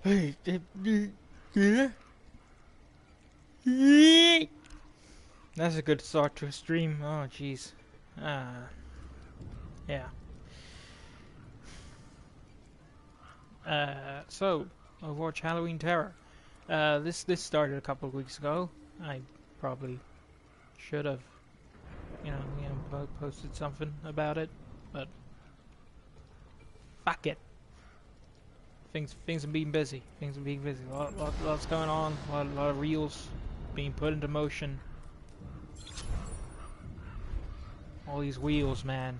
Hey, that's a good start to a stream. Oh, jeez. Yeah. So, Overwatch Halloween Terror. This started a couple of weeks ago. I probably should have, posted something about it, but fuck it. Things have been busy. Things have been busy. Lots going on. A lot of reels being put into motion. All these wheels, man.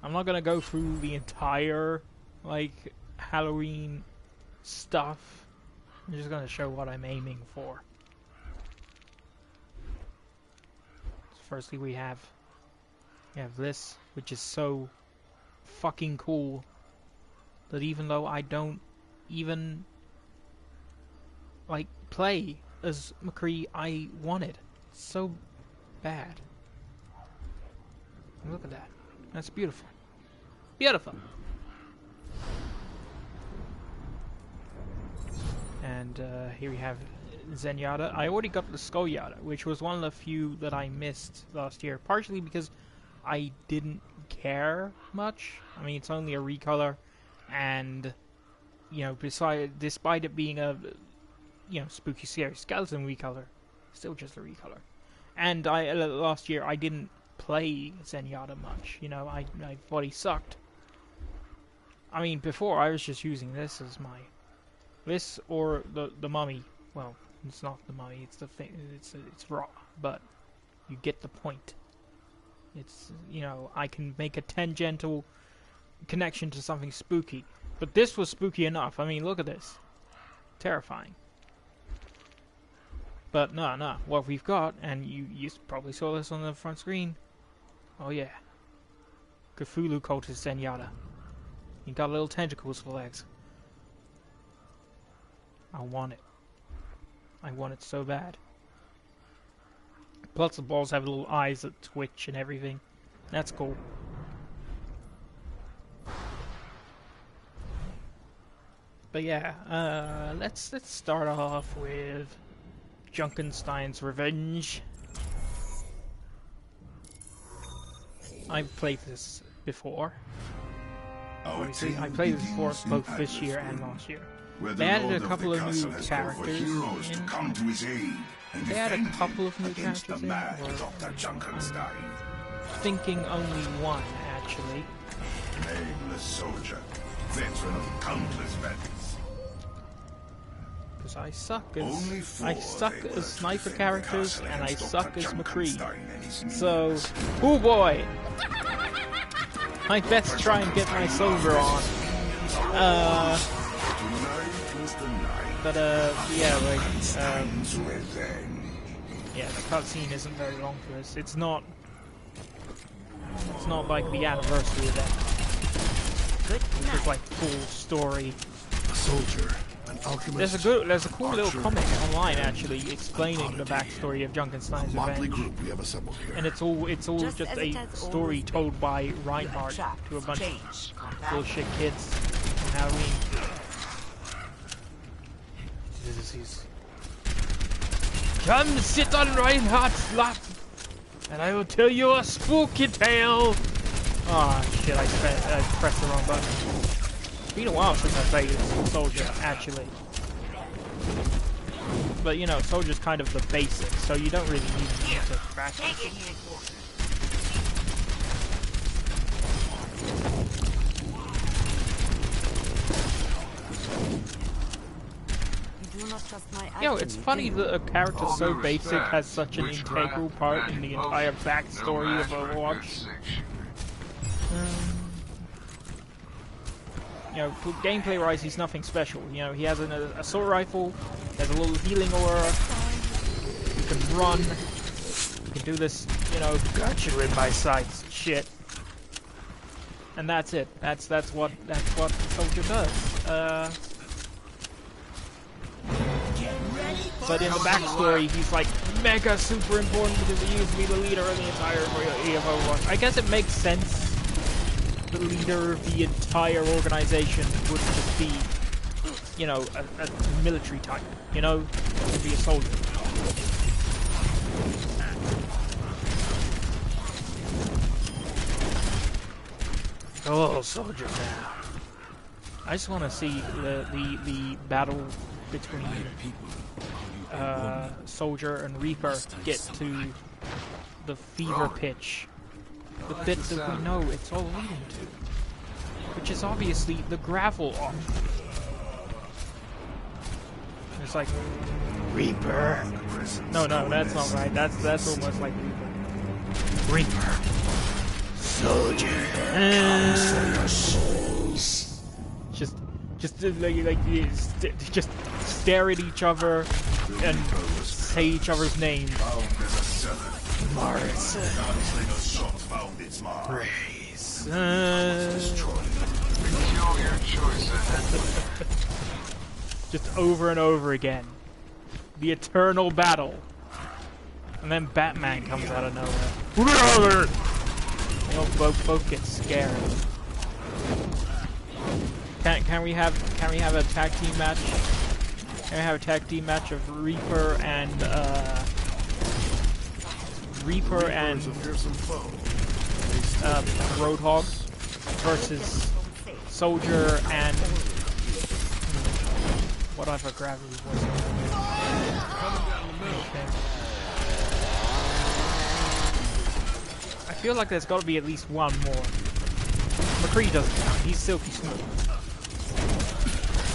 I'm not gonna go through the entire, Halloween stuff. I'm just gonna show what I'm aiming for. So firstly, we have this, which is so fucking cool that even though I don't even play as McCree, I want it so bad. Look at that. That's beautiful. Beautiful. And here we have Zenyatta. I already got the Skullyatta, which was one of the few that I missed last year. Partially because I didn't care much. I mean, it's only a recolor, and despite it being a spooky scary skeleton recolor, still just a recolor. And last year I didn't play Zenyatta much. I thought he sucked. I mean, before I was just using this as my or the mummy. Well, it's not the mummy. It's the thing. It's raw, but you get the point. It's I can make a tangential connection to something spooky, but this was spooky enough. I mean, look at this, terrifying. But no, what we've got, and you probably saw this on the front screen. Oh yeah, Cthulhu cultist Zenyatta. He got little tentacles for legs. I want it. I want it so bad. Plus the balls have little eyes that twitch and everything. That's cool. But yeah, let's start off with Junkenstein's Revenge. I've played this before. Obviously, I played this before both this year and last year. They added a couple of new characters in. They had a couple of new characters in. Thinking only one, actually. Nameless soldier, veteran of countless battles. Because I suck as sniper characters, and I suck as McCree. So, oh boy! I best try and get my soldier on. Yeah, the cutscene isn't very long for this. It's not like the anniversary event. It's like full story. A soldier, an alchemist. There's a cool little comic online actually explaining the backstory of Junkenstein's Revenge. Group we have assembled here. And it's all just a story told by Reinhardt to a bunch of bullshit kids on Halloween. Come sit on Reinhardt's lap, and I will tell you a spooky tale. Oh shit! I pressed the wrong button. It's been a while since I played Soldier, actually. But Soldier's kind of the basic, so you don't really need to practice. It's funny that a character so basic has such an integral part in the entire backstory of Overwatch. Gameplay-wise, he's nothing special. He has an assault rifle, has a little healing aura, he can run, he can do this, gotcha in my sights shit. And that's it. That's what Soldier does. But in the backstory, he's mega super important because he used to be the leader of the entire Overwatch. I guess it makes sense. The leader of the entire organization would just be you know, a military type, you know, to be a soldier. Oh, soldiers now. I just want to see the battle between Soldier and Reaper get to the fever pitch. The bit that we know it's all leading to. Which is obviously the gravel off. It's like Reaper. No, that's not right. That's almost like Reaper. Reaper. Soldier. Just stare at each other and say each other's names. Morrison. Praise. Just over and over again. The eternal battle. And then Batman comes out of nowhere. They all both get scared. Can we have a tag team match? Can we have a tag team match of Reaper and Roadhog versus Soldier and whatever gravity was. Okay. I feel like there's got to be at least one more. McCree doesn't count. He's silky smooth.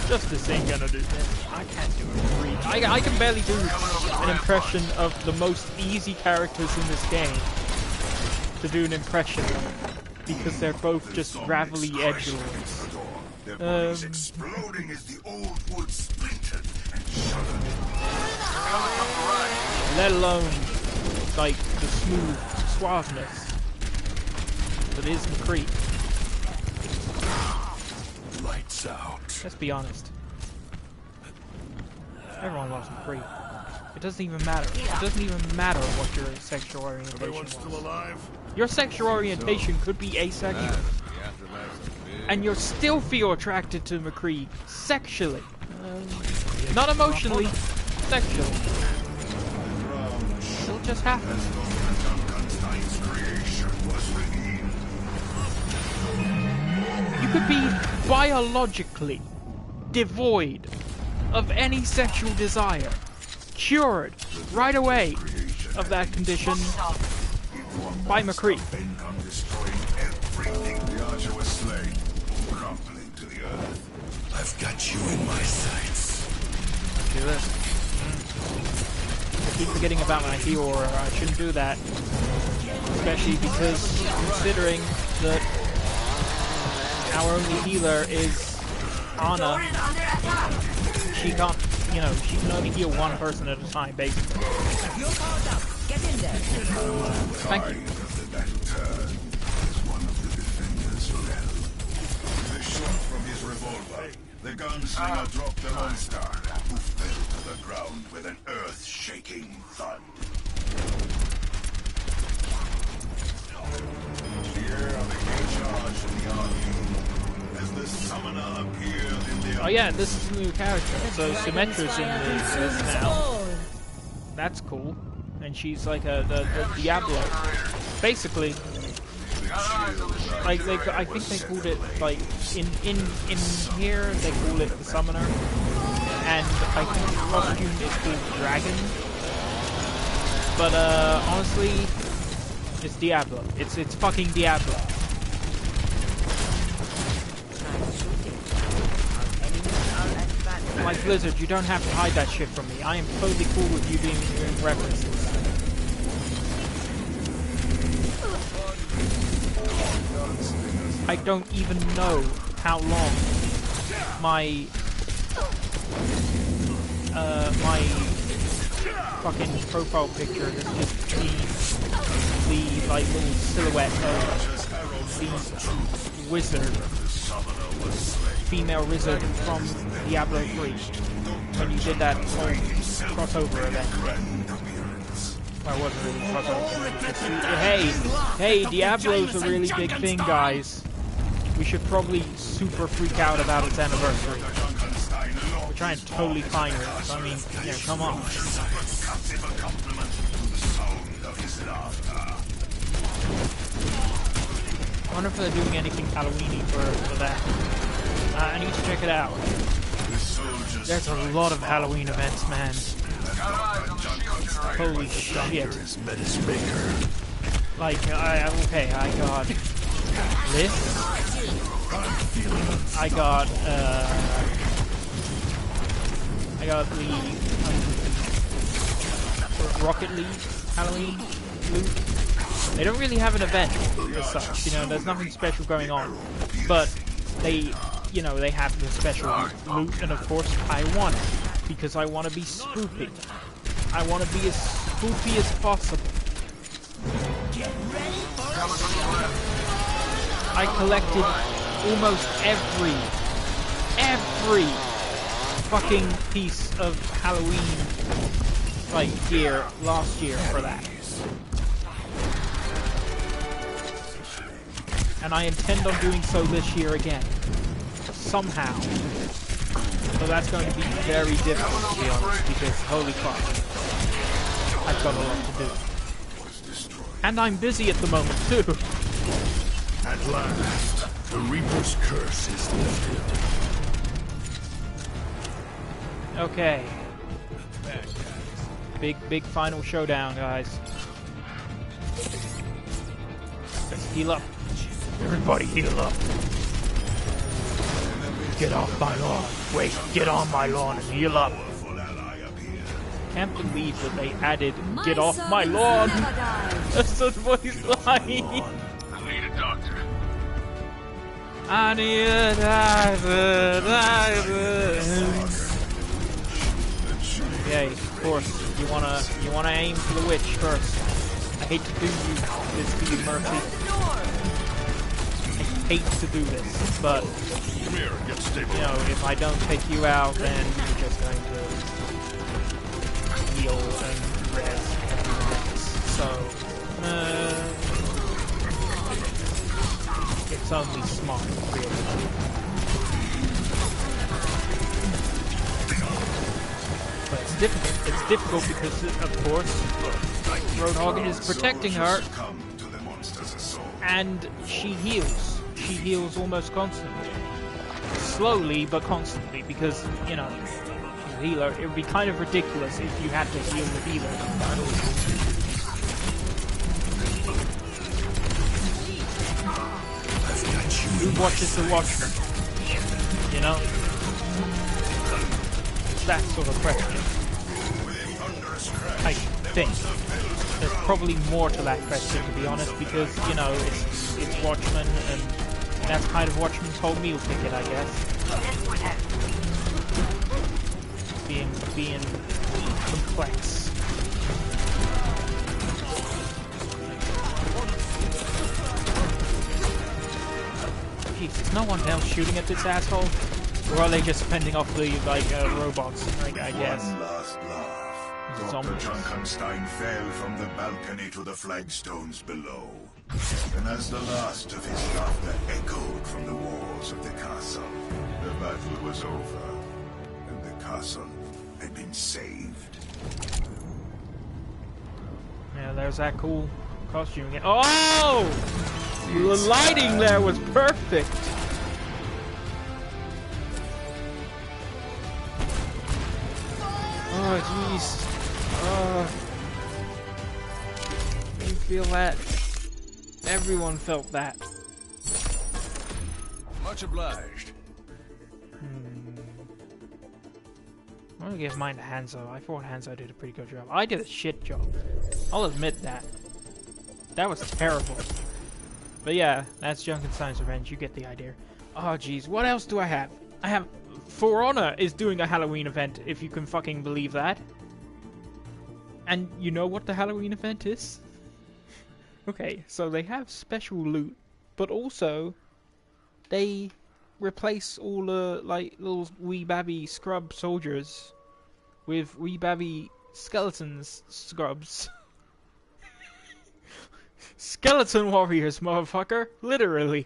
Justice ain't gonna do this. I can't do it. I can barely do an impression of the most easy characters in this game to do an impression of, because they're both just gravelly edgelords. Exploding as the old wood splintered and shuddered. Let alone like the smooth suaveness that is McCree. Lights out. Let's be honest. Everyone loves McCree. It doesn't even matter. It doesn't even matter what your sexual orientation is. Still alive? Your sexual orientation could be asexual. And you'll still feel attracted to McCree sexually. Not emotionally, sexually. It'll just happen. You could be biologically devoid of any sexual desire, cured right away of that condition by McCree. I've got you in my sights. Do this. I keep forgetting about my heal aura. I shouldn't do that. Especially because considering that our only healer is Anna, she can't, you know, she can only heal one person at a time, basically. Thank you. The gunslinger dropped the monster, who fell to the ground with an earth-shaking thud. Here are the charge in the army, as the summoner appeared in the... Oh yeah, this is a new character, so Symmetra's in this now. That's cool. And she's like the Diablo. Basically, like I think they called it like in here they call it the Summoner, and I think the costume is called Dragon. But honestly, it's Diablo. It's fucking Diablo. Like Blizzard, you don't have to hide that shit from me. I am totally cool with you doing references. I don't even know how long my my fucking profile picture has just been the like little silhouette of the wizard, female wizard from Diablo 3 when you did that whole crossover event. Well, it wasn't really crossover. Hey, Diablo's a really big thing, guys. We should probably super freak out about its anniversary. which I am totally fine with. So, I mean, you know, come on. I wonder if they're doing anything Halloweeny for that. I need to check it out. There's a lot of Halloween events, man. Holy shit. Like, okay, I got this. I got the Rocket League Halloween loot. They don't really have an event as such, you know, there's nothing special going on. But they, you know, they have the special loot, and of course I want it. Because I want to be spooky. I want to be as spooky as possible. I collected almost every fucking piece of Halloween like gear last year for that. And I intend on doing so this year again. Somehow. So that's going to be very difficult, to be honest, because holy fuck, I've got a lot to do. And I'm busy at the moment, too. At last, the Reaper's curse is lifted. Okay. Big final showdown, guys. Let's heal up. Everybody heal up. Get off my lawn. Wait, get on my lawn and heal up. Can't believe that they added "get off my lawn" as the voice line. I need a doctor. I need a doctor. Okay, of course. You wanna aim for the witch first. I hate to do this to you, Murphy. I hate to do this, but you know, if I don't take you out, then you're just going to heal and res everyone else. So, it's only smart, really. But it's difficult. It's difficult because, of course, Roadhog is protecting her, and she heals. She heals almost constantly. Slowly, but constantly, because, you know, she's a healer. It would be kind of ridiculous if you had to heal the healer. Who watches the Watcher? You know? That sort of question. I think. There's probably more to that question, to be honest, because, you know, it's Watchmen, and that's kind of Watchmen's whole meal ticket, I guess. Being complex. Jesus, no one else shooting at this asshole? Or are they just fending off the, like, robots, I guess? One last laugh. Dr. Junkenstein fell from the balcony to the flagstones below. And as the last of his laughter echoed from the walls of the castle, the battle was over, and the castle had been saved. Yeah, there's that cool costume again. Oh! The lighting there was perfect! Oh, jeez. You feel that? Everyone felt that. Much obliged. I'm gonna give mine to Hanzo. I thought Hanzo did a pretty good job. I did a shit job. I'll admit that. That was terrible. But yeah, that's Junkenstein's Revenge. You get the idea. Oh, jeez. What else do I have? I have... For Honor is doing a Halloween event, if you can fucking believe that. And you know what the Halloween event is? Okay, so they have special loot, but also they replace all the like little wee babby scrub soldiers with wee babby skeletons scrubs. Skeleton warriors, motherfucker! Literally.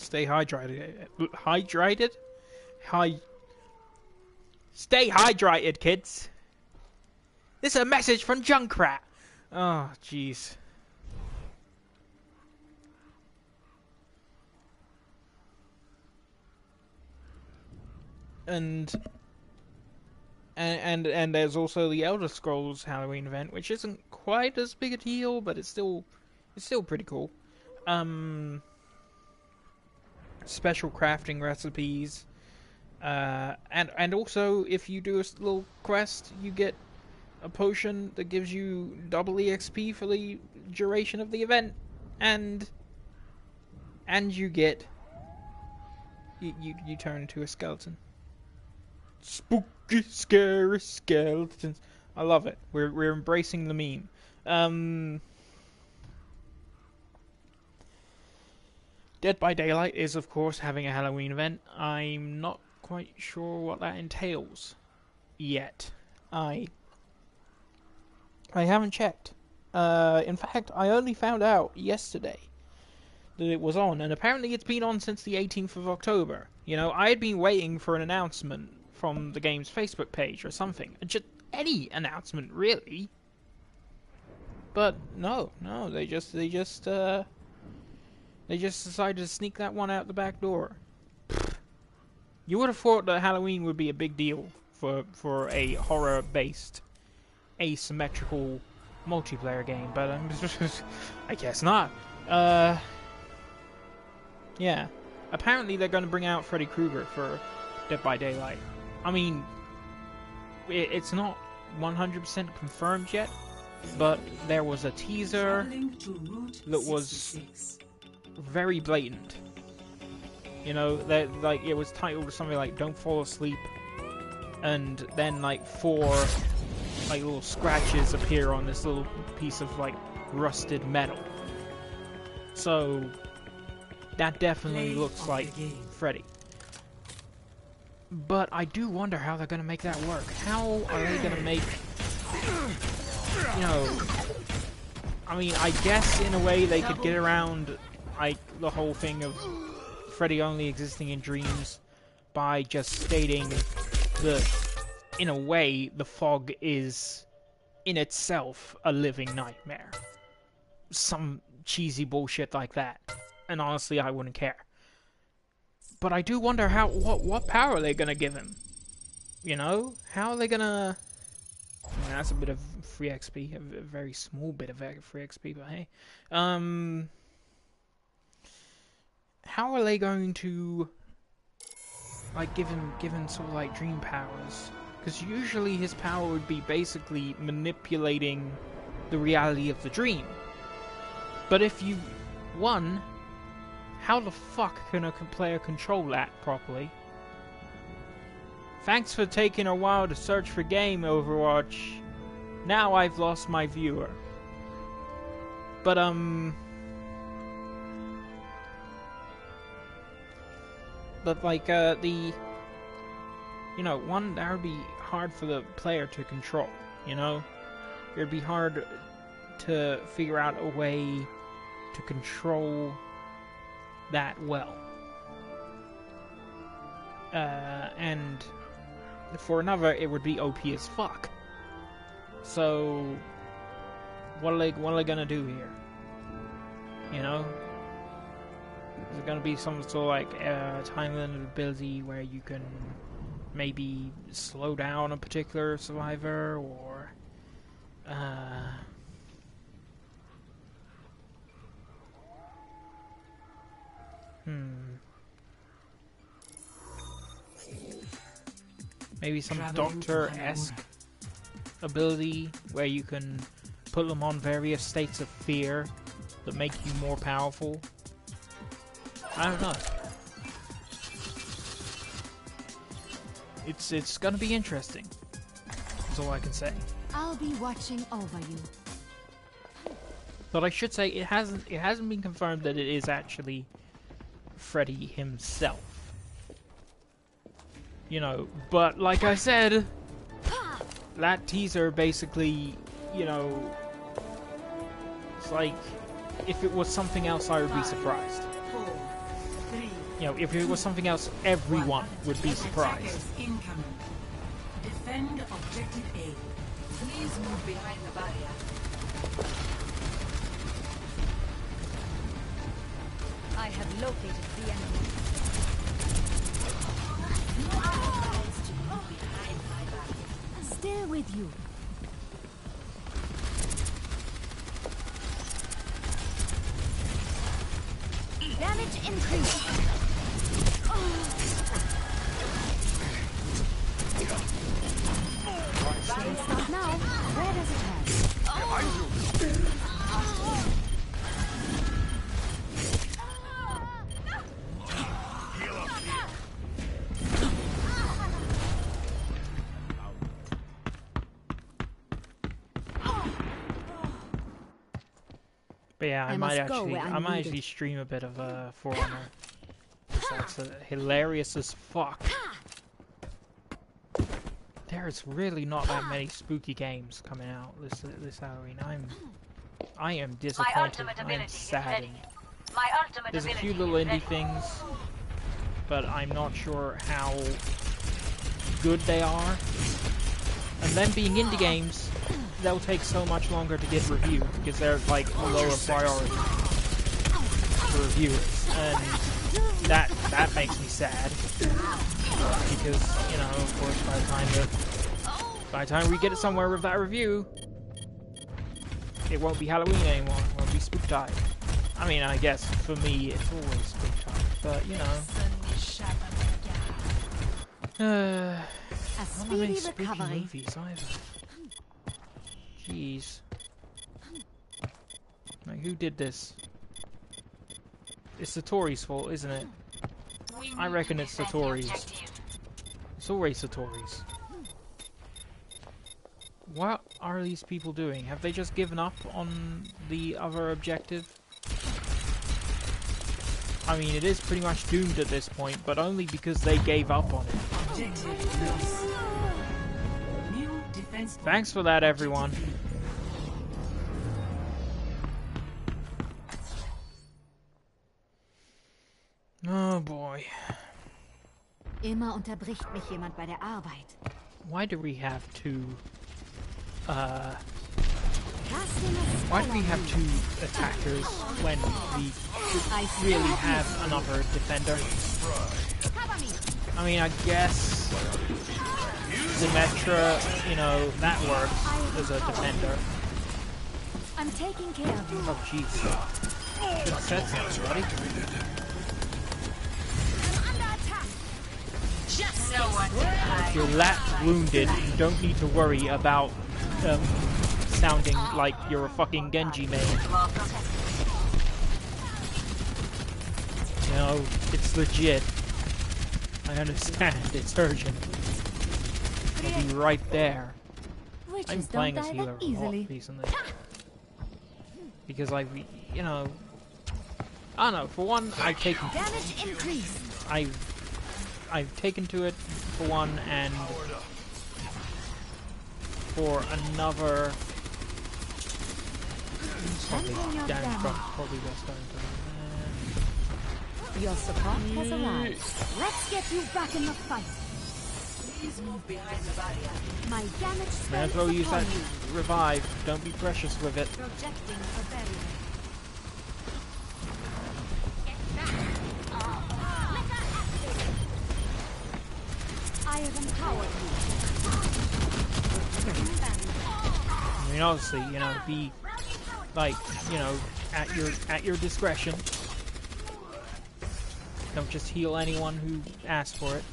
Stay hydrated. Hydrated? Stay hydrated, kids. This is a message from Junkrat. Oh, jeez. And there's also the Elder Scrolls Halloween event, which isn't quite as big a deal, but it's still pretty cool. Special crafting recipes, and also if you do a little quest, you get a potion that gives you double EXP for the duration of the event, and you get you turn into a skeleton. Spooky, scary skeletons. I love it. We're embracing the meme. Dead by Daylight is, of course, having a Halloween event. I'm not quite sure what that entails yet. I haven't checked. In fact, I only found out yesterday that it was on, and apparently it's been on since the 18th of October. You know, I had been waiting for an announcement from the game's Facebook page or something. Just any announcement, really. But no, they just decided to sneak that one out the back door. You would have thought that Halloween would be a big deal for a horror-based, asymmetrical multiplayer game, but I guess not. Yeah. Apparently they're going to bring out Freddy Krueger for Dead by Daylight. I mean, it's not 100% confirmed yet, but there was a teaser that was very blatant. You know, that like it was titled something like "Don't Fall Asleep," and then like 4 like little scratches appear on this little piece of like rusted metal. So that definitely looks like Freddy. But I do wonder how they're going to make that work. How are they going to make, you know, I mean, I guess in a way they could get around like the whole thing of Freddy only existing in dreams by just stating that, in a way, the fog is in itself a living nightmare. Some cheesy bullshit like that. And honestly, I wouldn't care. But I do wonder what power are they gonna give him? You know? How are they gonna... I mean, that's a bit of free XP, a very small bit of free XP, but hey. How are they going to, like, give him sort of like dream powers? Because usually his power would be basically manipulating the reality of the dream. But if you won, how the fuck can a player control that properly? Thanks for taking a while to search for game, Overwatch. Now I've lost my viewer. But, But, like, you know, one, that would be hard for the player to control, you know? It would be hard to figure out a way to control that well. And for another, it would be OP as fuck. So, what are they gonna do here? You know? Is it gonna be some sort of like time-limited ability where you can maybe slow down a particular survivor, or maybe some Doctor-esque ability where you can put them on various states of fear that make you more powerful. I don't know. It's gonna be interesting. That's all I can say. I'll be watching over you. But I should say it hasn't been confirmed that it is actually Freddy himself. You know, but like I said, that teaser basically, you know, it's like if it was something else I would be surprised. 4, 3, You know, if it was something else, everyone would be surprised. Incoming. Defend objective A. Please move behind the barrier. I have located the enemy. Still with you. Damage increase. Stop now. Where does it head? But yeah, I might needed. actually stream a bit of For Honor. That's hilarious as fuck. There's really not that many spooky games coming out this Halloween. I am disappointed. I am saddened. There's a few little indie things, but I'm not sure how good they are. And them being indie games, they'll take so much longer to get reviewed because they're like lower priority for reviewers, and that makes me sad because, you know, of course, by the time we get it somewhere with that review, it won't be Halloween anymore. It won't be Spooktide. I mean, I guess for me it's always Spooktide, but you know. Not many spooky movies either. Jeez. Like, who did this? It's the Tories' fault, isn't it? I reckon it's the Tories. It's always the Tories. What are these people doing? Have they just given up on the other objective? I mean, it is pretty much doomed at this point, but only because they gave up on it. Thanks for that, everyone. Oh boy. Immer unterbricht mich jemand bei der Arbeit. Why do we have to Casting a why do spell we on have you. two attackers when we could really have another defender? Cover me. I mean, I guess Symmetra, you know, that works as a defender. I'm taking care of you. Oh jeez. Should have said something, buddy. I'm under attack. Just no one to hide. If you're lat wounded, you don't need to worry about sounding like you're a fucking Genji main. You know, it's legit. I understand, it's urgent. I'll be right there. I'm Witches playing don't as die healer that a lot easily. recently. Because you know, I don't know, for one, I've taken Damage increase. I've taken to it for one, and for another, probably Champion your damage damage. probably best going Your support has arrived. Let's get you back in the fight. Please move behind the barrier. My damage May spell as well is use upon that you. revive. Don't be precious with it. Projecting a barrier. I have empowered I mean, obviously, you know, be like, you know, at your discretion. Don't just heal anyone who asks for it.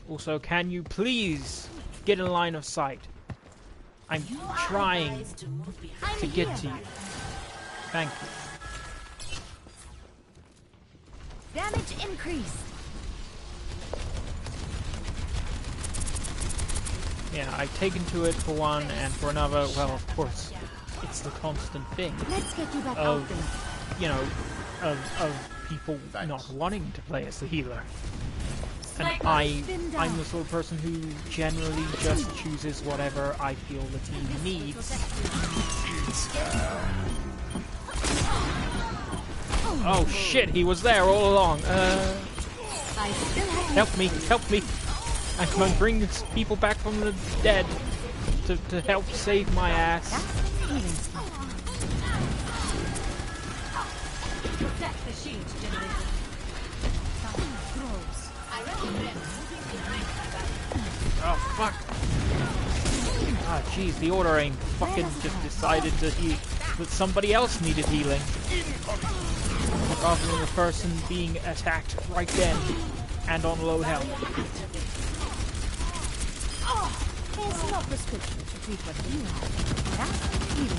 Also, can you please get in line of sight? I'm trying to get to you. Thank you. Damage increase. Yeah, I've taken to it for one, and for another, well, of course, it's the constant thing Let's get you back of, out there. you know, of people not wanting to play as the healer. And I'm the sort of person who generally just chooses whatever I feel the team needs. Oh shit, he was there all along. I still have Help me, help me. I can bring people back from the dead to help save my ass. protect the shield generator. Oh fuck. Ah jeez, the Order ain't fucking just decided to heal that somebody else needed healing. Rather than the person being attacked right then and on low health. There's no prescription to treat what you have. That's even.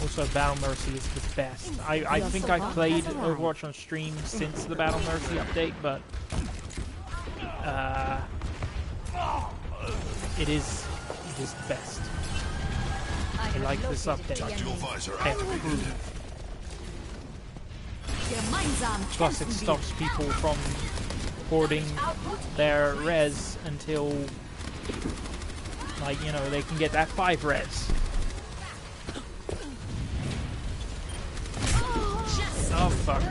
Also, Battle Mercy is the best. I think I've played Overwatch on stream since the Battle Mercy update, but it is the best. I like this update. Plus, it stops people from hoarding their res until, like, you know, they can get that 5 res. Oh fuck.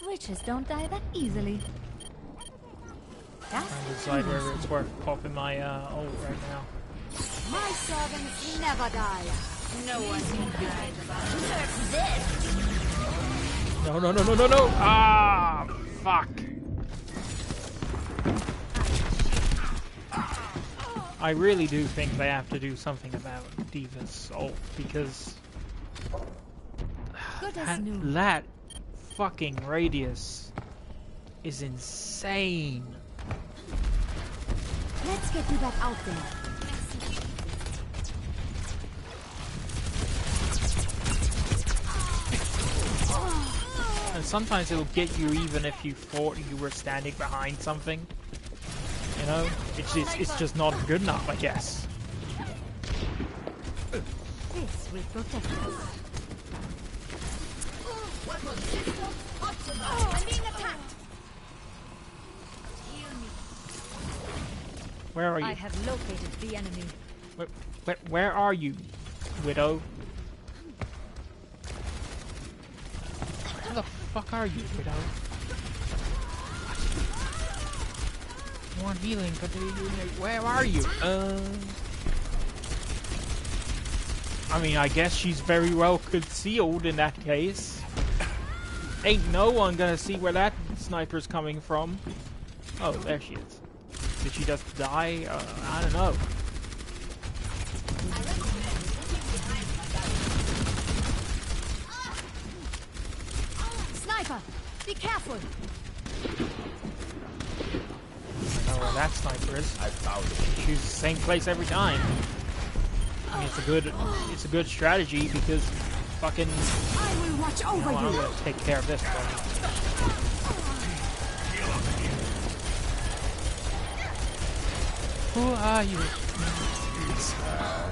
Witches don't die that easily. Trying to decide whether it's worth popping my ult right now. My servants never die. No one can die. No, no, no, no, no, no! Ah, fuck. I really do think they have to do something about D.Va's ult, because that fucking radius is insane. Let's get you back out there. And sometimes it'll get you even if you thought you were standing behind something. You know? It's just not good enough, I guess. This will protect us. I'm being attacked. Where are you? I have located the enemy. Where are you, Widow? Where the fuck are you, Widow? More healing, but where are you? I mean, I guess she's very well concealed in that case. Ain't no one gonna see where that sniper's coming from. Oh, there she is. Did she just die? I don't know. Sniper, be careful. I know where that sniper is. I found it. She's the same place every time. I mean, it's a good strategy because fucking. I will watch over you. I'm gonna take care of this one. Who are you?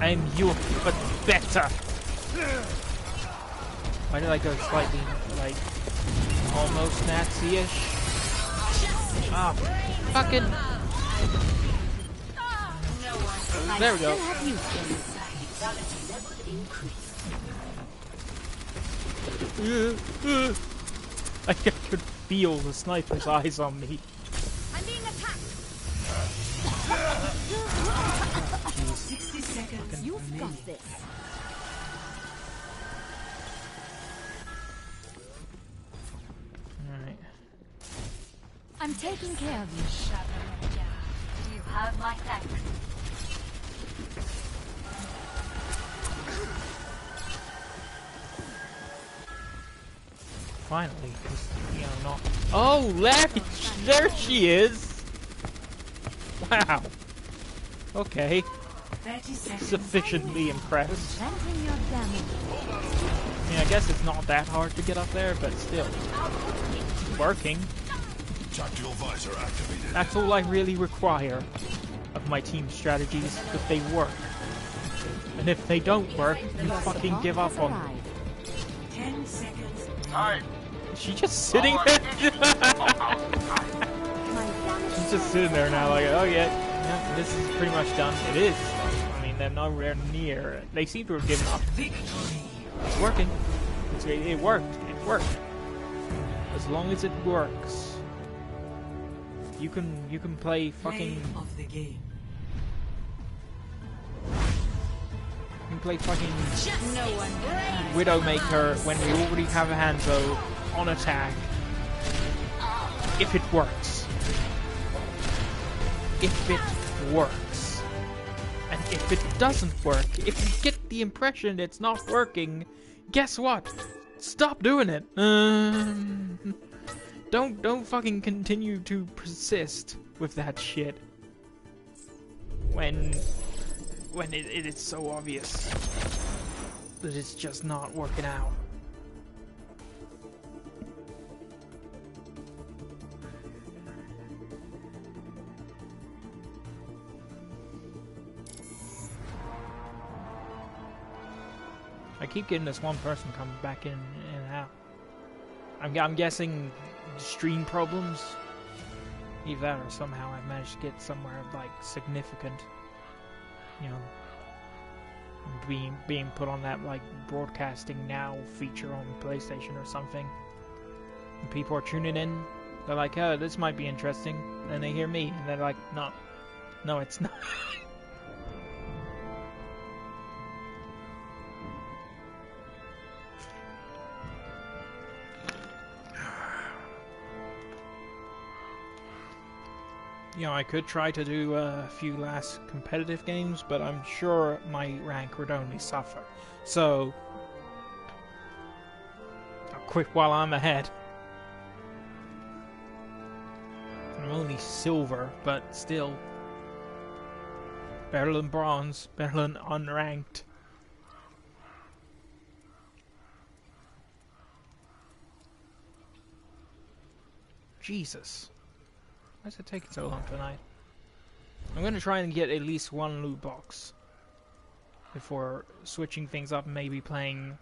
I'm you, but better. Why did I go slightly, like, almost Nazi-ish? Ah, fucking. There we go. I could feel the sniper's eyes on me. I'm being attacked. 60 seconds. You've got this. Alright. I'm taking care of you. You have my thanks. Finally, you know, not. Oh, there she is. Wow. Okay. 30 seconds. Sufficiently impressed. Preventing your damage. I mean, I guess it's not that hard to get up there, but still, it's working. Tactical visor activated. That's all I really require of my team strategies, that they work. And if they don't work, you fucking give up on them. 10 seconds. Time. Is she just sitting there? She's just sitting there now, like, oh yeah, this is pretty much done. It is. I mean, they're nowhere near. They seem to have given up. It's working. It worked. It worked. As long as it works, you can play fucking. Of the game. You can play fucking Widowmaker when we already have a Hanzo on attack. If it works. If it works. And if it doesn't work, if you get the impression it's not working, guess what? Stop doing it. Don't fucking continue to persist with that shit. When it is so obvious that it's just not working out. I keep getting this one person coming back in and out. I'm guessing stream problems. Either that or somehow I've managed to get somewhere like significant. You know, being put on that like broadcasting now feature on PlayStation or something. And people are tuning in. They're like, oh, this might be interesting. Then they hear me and they're like, no, it's not. You know, I could try to do a few last competitive games, but I'm sure my rank would only suffer. So, I'll quit while I'm ahead. I'm only silver, but still. Better than bronze, better than unranked. Jesus. Why is it taking so long tonight? I'm going to try and get at least one loot box before switching things up and maybe playing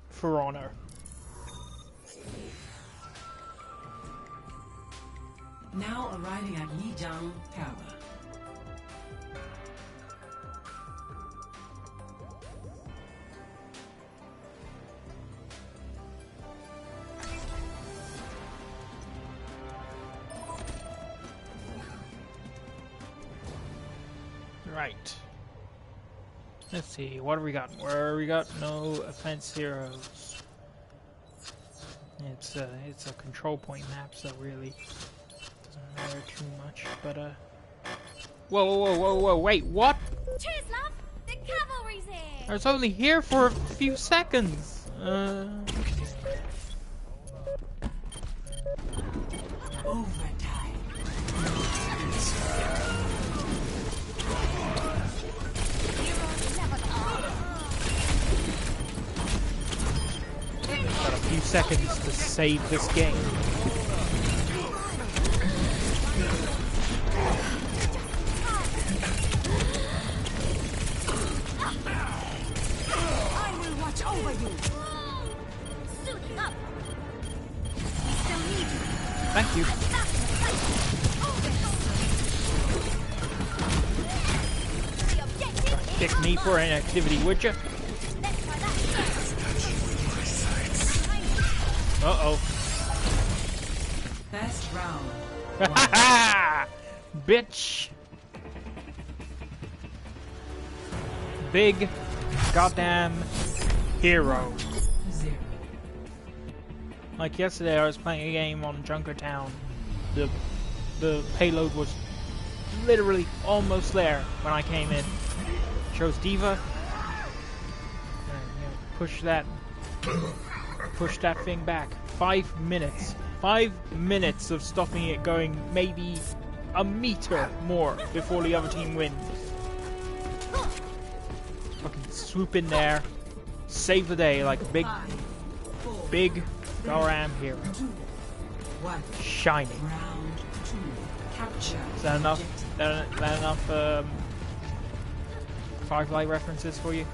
For Honor. Now arriving at Lijiang Tower. Right. Let's see, what have we got? Where we got? No offense heroes. It's a control point map, so really doesn't matter too much. But whoa! Wait, what? Cheers, love! The cavalry's here! I was only here for a few seconds. Overtime. Got a few seconds to save this game. I will watch over you! Suiting up! We still need you! Thank you. The objective Pick me for an activity, would you? Let's try that first! Uh-oh. Best round. Ha bitch! Big goddamn hero. 0. Like yesterday I was playing a game on Junkertown. The payload was literally almost there when I came in. Chose Diva. And, you know, push that thing back. 5 minutes. 5 minutes of stopping it going maybe a meter more before the other team wins. Fucking swoop in there, save the day like a big Goram hero. 1. Shining. Round 2. Capture. Is that enough? objective. That enough Firefly references for you?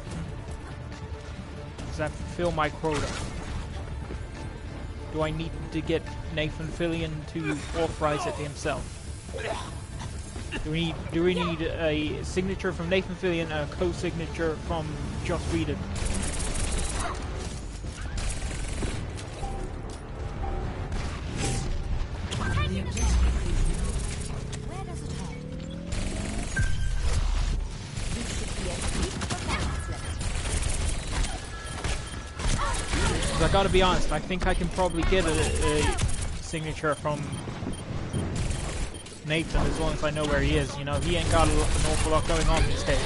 Does that fulfill my quota? Do I need to get Nathan Fillion to authorize it himself? Do we need a signature from Nathan Fillion and a co-signature from Jensgameden? Where does it head? This could be a treat for balance. 'Cause I gotta be honest, I think I can probably get a signature from Nathan as long as I know where he is. You know, he ain't got an awful lot going on these days.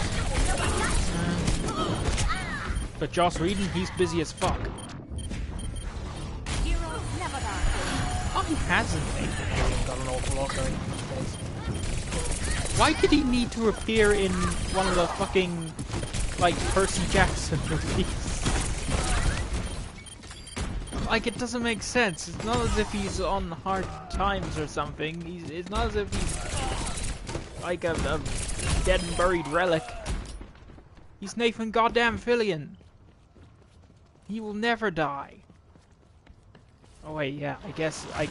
But Joss Whedon, he's busy as fuck. Heroes never die. Why hasn't Nathan Fillion got an awful lot going on these days? Why did he need to appear in one of the fucking, like, Percy Jackson movies? Like, it doesn't make sense. It's not as if he's on hard times or something. It's not as if he's like a dead and buried relic. He's Nathan goddamn Fillion. He will never die. Oh wait, yeah. I guess the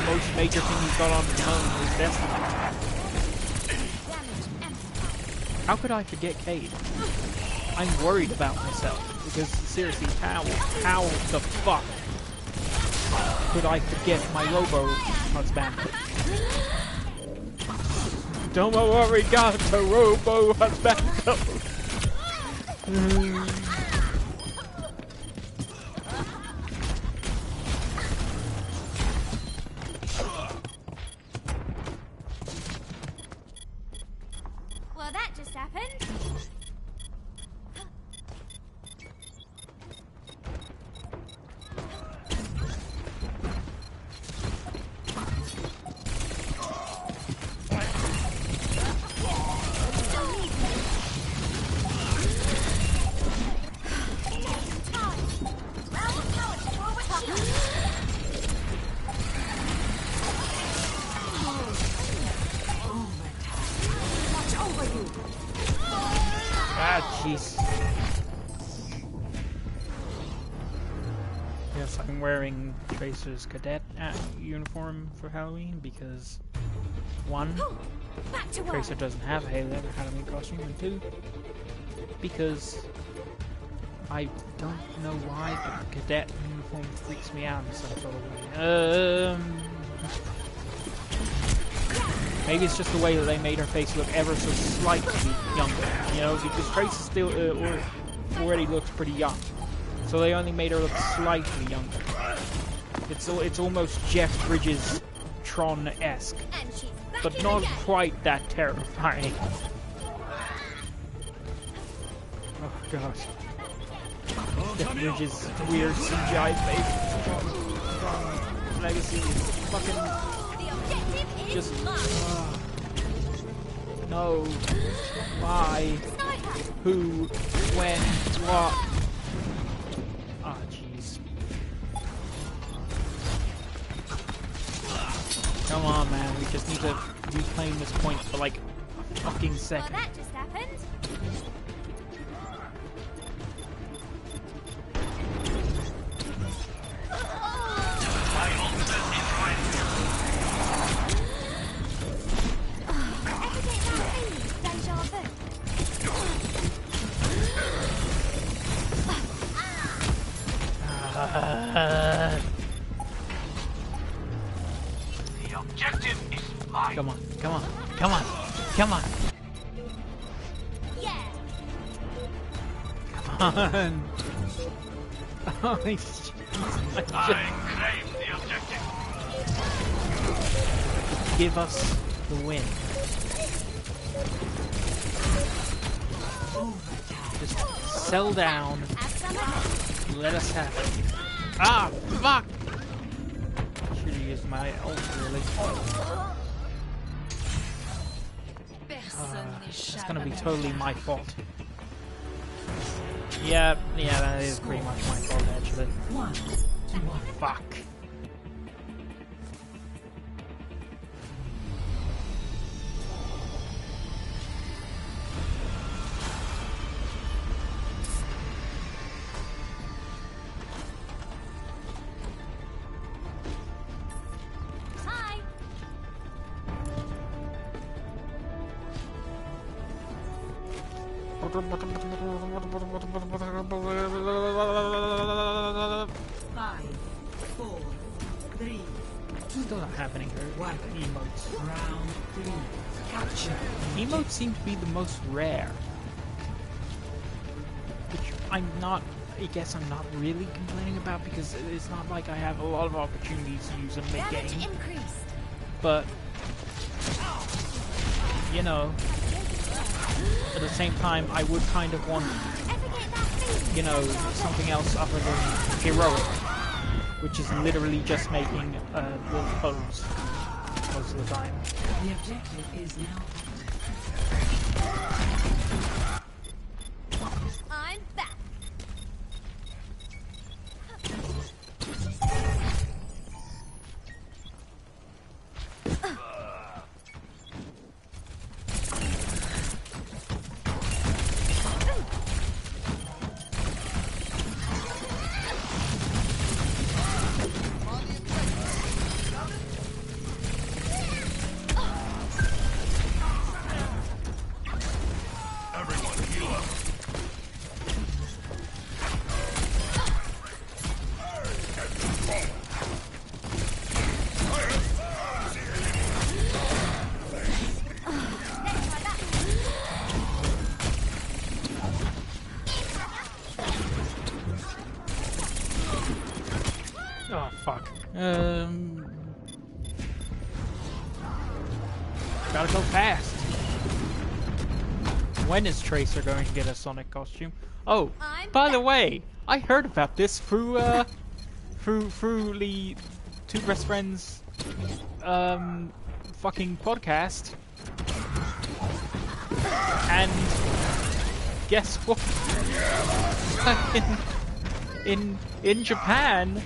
most major thing he's got on the moment is Destiny. How could I forget Cade? I'm worried about myself. Because seriously, how the fuck could I forget my Robo husband? Don't worry, got the Robo husband. Well, that just happened. Ah, jeez. Yes, I'm wearing Tracer's cadet uniform for Halloween because, one, Back to work. Tracer doesn't have a Halloween costume, and two, because I don't know why, but cadet uniform freaks me out in some sort of way. Maybe it's just the way that they made her face look ever so slightly younger, you know, because Tracer still already looks pretty young, so they only made her look slightly younger. It's almost Jeff Bridges Tron-esque, And she's back but in not again. quite that terrifying. Oh gosh. Jeff Bridges' weird CGI face from Legacy is fucking The objective is just mine. no. Why? Sniper. Who? When? What? Ah, jeez. Come on, man. We just need to reclaim this point for like a fucking Well, second. that just happened. The objective is mine. Come on, come on, come on, come on, Yeah. come on. Oh, he's I claim the objective. give us the win. Just settle down. Have some of Let us have it. Ah, fuck! Should have used my ult, really. It's gonna be totally my fault. Yeah, that is pretty much my fault, actually. Fuck. 5, 4, 3, Still not happening here. Emotes. round 3. Capture. Emotes seem to be the most rare. Which I guess I'm not really complaining about because it's not like I have a lot of opportunities to use them Damage mid-game. increased. But, you know, at the same time, I would kind of want, Ever get that feeling? you know, something else other than heroic, which is literally just making wolf pose most of the time. The objective is now I'm back. Everyone heal up. Oh, fuck. Gotta go fast. When is Tracer going to get a Sonic costume? Oh, I'm by the way, I heard about this through the Two Best Friends, fucking podcast. And guess what? in Japan,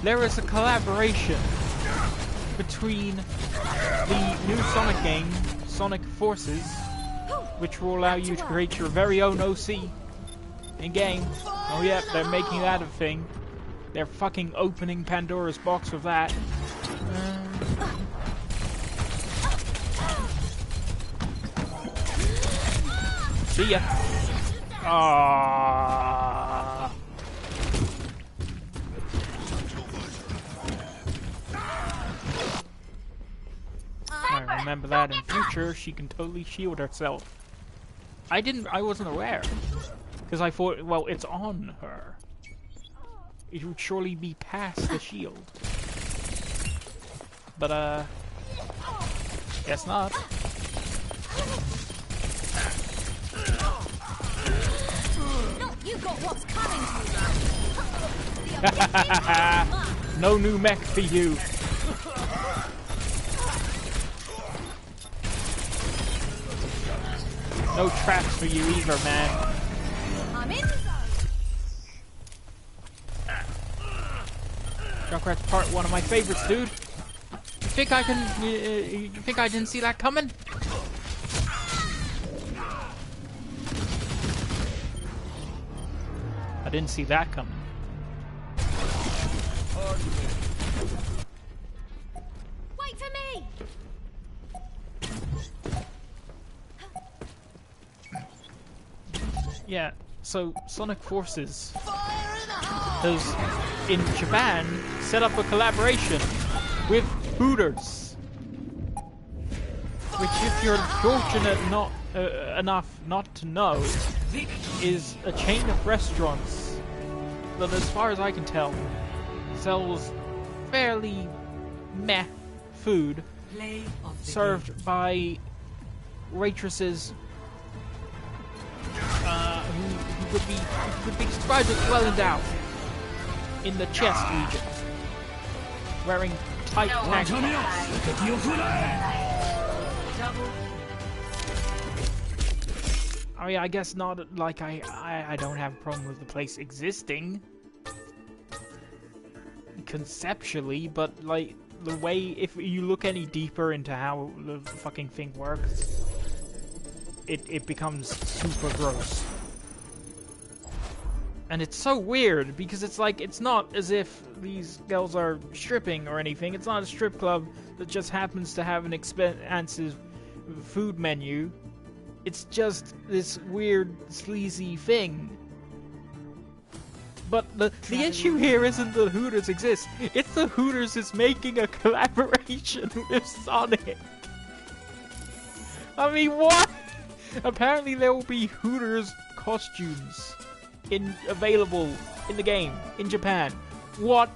there is a collaboration between the new Sonic game, Sonic Forces, which will allow you to create your very own OC in-game. Oh yeah, they're making that a thing. They're fucking opening Pandora's box with that. See ya. Ah. I remember that in future, she can totally shield herself. I wasn't aware. Because I thought, well, it's on her. It would surely be past the shield. But, guess not. No, you got what's coming to you. No new mech for you. No traps for you either, man. I'm in the zone. Junkrat's Part 1 of my favorites, dude. You think I didn't see that coming? I didn't see that coming. Wait for me. Yeah, so Sonic Forces has, in Japan, set up a collaboration with Hooters. Which, if you're fortunate enough not to know, is a chain of restaurants that, as far as I can tell, sells fairly meh food play of the served by waitresses who would be described as well endowed in the chest region, wearing tight tank tops. I mean, I guess not like I don't have a problem with the place existing conceptually, but like the way, if you look any deeper into how the fucking thing works, it becomes super gross. And it's so weird because it's like, it's not as if these girls are stripping or anything. It's not a strip club that just happens to have an expansive food menu. It's just this weird, sleazy thing. But the issue here isn't that Hooters exists. It's that Hooters is making a collaboration with Sonic. I mean, what? Apparently there will be Hooters costumes available in the game in Japan. What?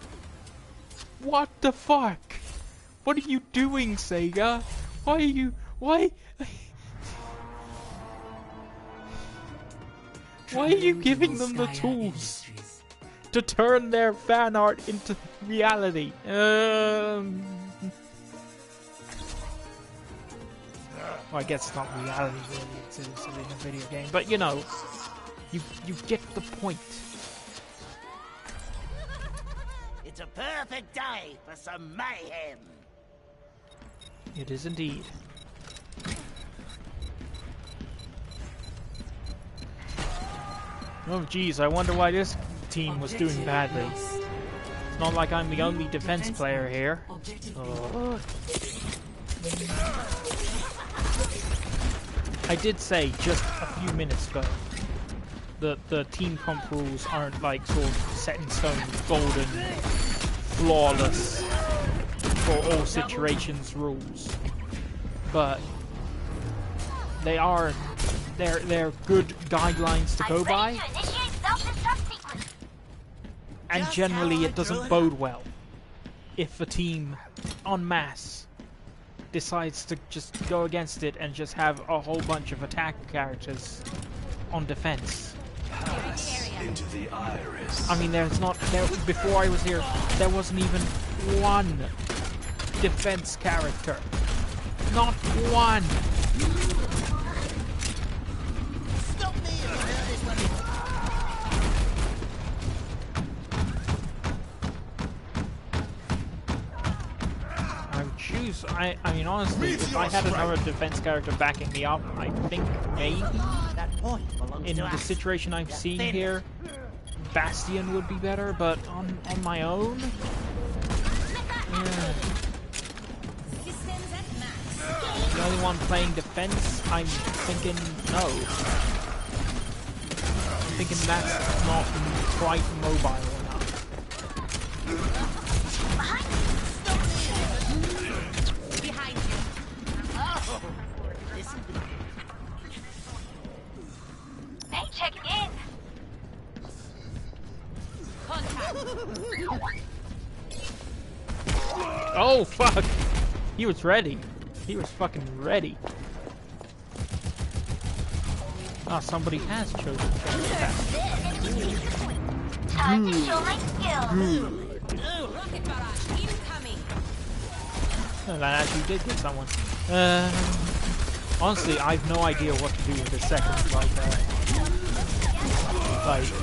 What the fuck? What are you doing, Sega? Why are you... Why... Why are you giving them the tools to turn their fan art into reality? Well, I guess it's not reality really, it's in a video game, but you know, you get the point. It's a perfect day for some mayhem. It is indeed. Oh geez, I wonder why this team was doing badly. It's not like I'm the only defense player here. Oh. I did say just a few minutes ago that the team comp rules aren't like sort of set in stone, golden, flawless, for all situations rules. But they are they're good guidelines to go by. And generally it doesn't bode well if a team en masse decides to just go against it and just have a whole bunch of attack characters on defense. Pass into the iris. I mean, before I was here, there wasn't even one defense character. Not one. Stop me if you heard this one. I would choose. I mean, honestly, if I had another defense character backing me up, I think maybe That point belongs in to the us. situation I've seen here, Bastion would be better. But on my own, yeah. The only one playing defense, I'm thinking no. I'm thinking that's not quite mobile enough. Behind you. Oh, listen. Hey, checking in. Oh fuck! He was ready. He was fucking ready. Oh, somebody has chosen Time to show my skills. Rocket barrage incoming. that actually did get someone. Honestly, I've no idea what to do with the second,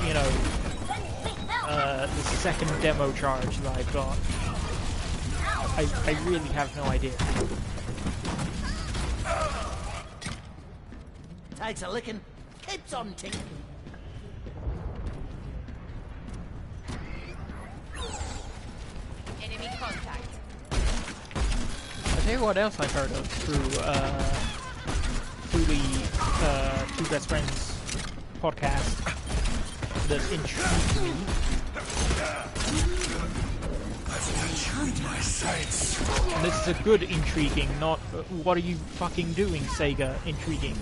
you know, the second demo charge that I've got. I really have no idea. Takes a licking, keeps on ticking. Enemy contact. I'll tell you what else I've heard of through the Two Best Friends podcast that intrigued me. My sights. And this is a good intriguing, not what are you fucking doing, Sega intriguing.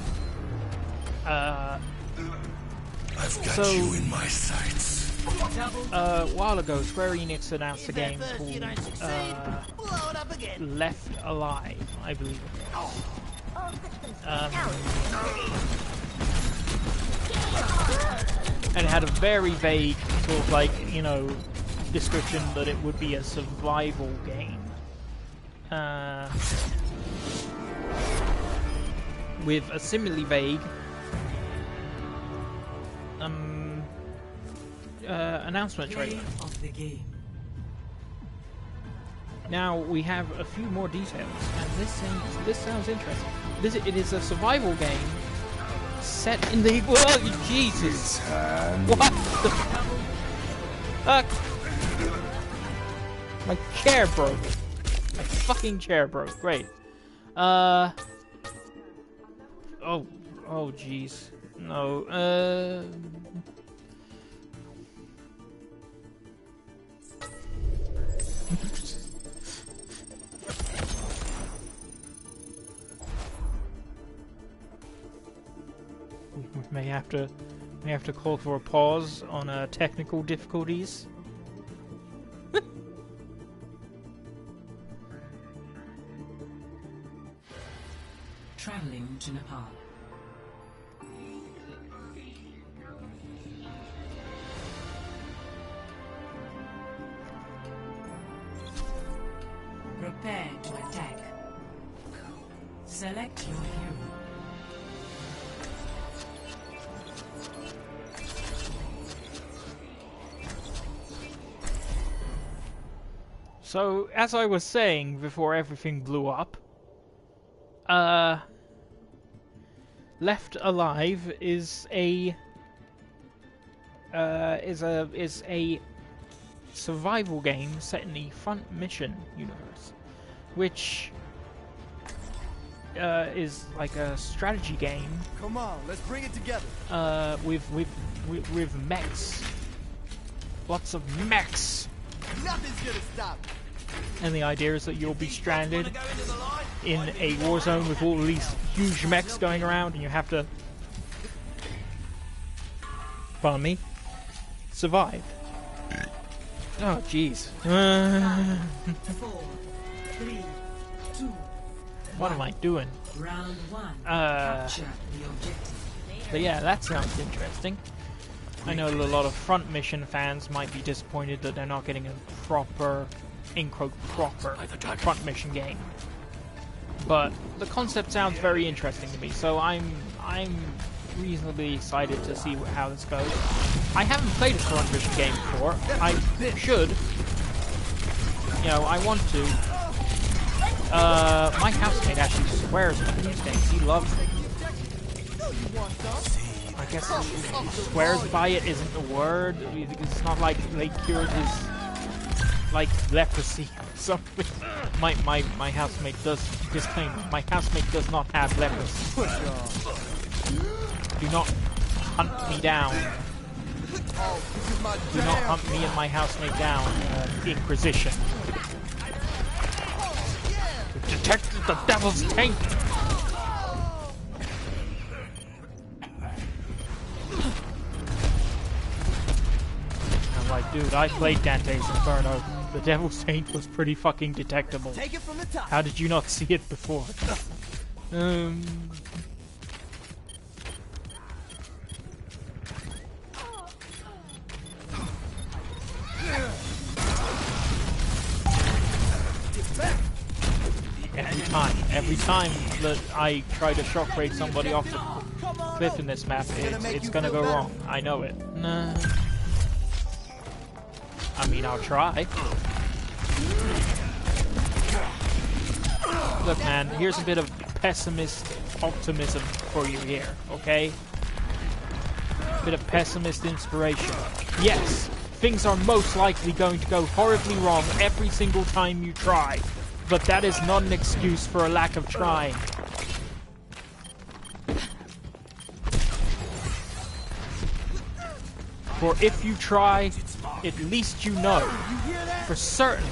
I've got So- you in my sights. A while ago, Square Enix announced a If at game first you don't called succeed, blow it up again. Left Alive, I believe it was. And it had a very vague sort of like, you know, description that it would be a survival game. With a similarly vague announcement trailer. Of the game. Now we have a few more details, and this sounds interesting. It is a survival game set in the Jesus! What the fuck? My chair broke. My fucking chair broke. Great. Oh, Oh jeez. No. We may have to call for a pause on technical difficulties. Traveling to Nepal. Prepare to attack. Select your hero. So, as I was saying before everything blew up, Left Alive is a survival game set in the Front Mission universe, which is like a strategy game. Come on, let's bring it together. With mechs, lots of mechs. Nothing's gonna stop. And the idea is that you'll be stranded in a war zone with all these huge mechs going around, and you have to, pardon me, survive. Oh, jeez. 4, 3, 2, What am I doing? round 1. Capture the objective. But yeah, that sounds interesting. I know that a lot of Front Mission fans might be disappointed that they're not getting a proper, in quote, proper Front Mission game. But the concept sounds very interesting to me, so I'm reasonably excited to see how this goes. I haven't played a Front Mission game before. I should. You know, I want to. My housemate actually swears by these games. He loves them. I guess swears by it isn't the word. It's not like they cured his, like, leprosy or something. My housemate does, disclaimer, my housemate does not have leprosy. Do not hunt me down. Do not hunt me and my housemate down, Inquisition. We've detected the devil's taint! I'm like, dude, I played Dante's Inferno. The devil's taint was pretty fucking detectable. Take it from the top. How did you not see it before? Every time that I try to shockwave somebody off the cliff in this map, it's gonna go wrong. I know it. Nah. I mean, I'll try. Look, man, here's a bit of pessimist optimism for you here, okay? Bit of pessimist inspiration. Yes, things are most likely going to go horribly wrong every single time you try. But that is not an excuse for a lack of trying. For if you try, at least you know for certain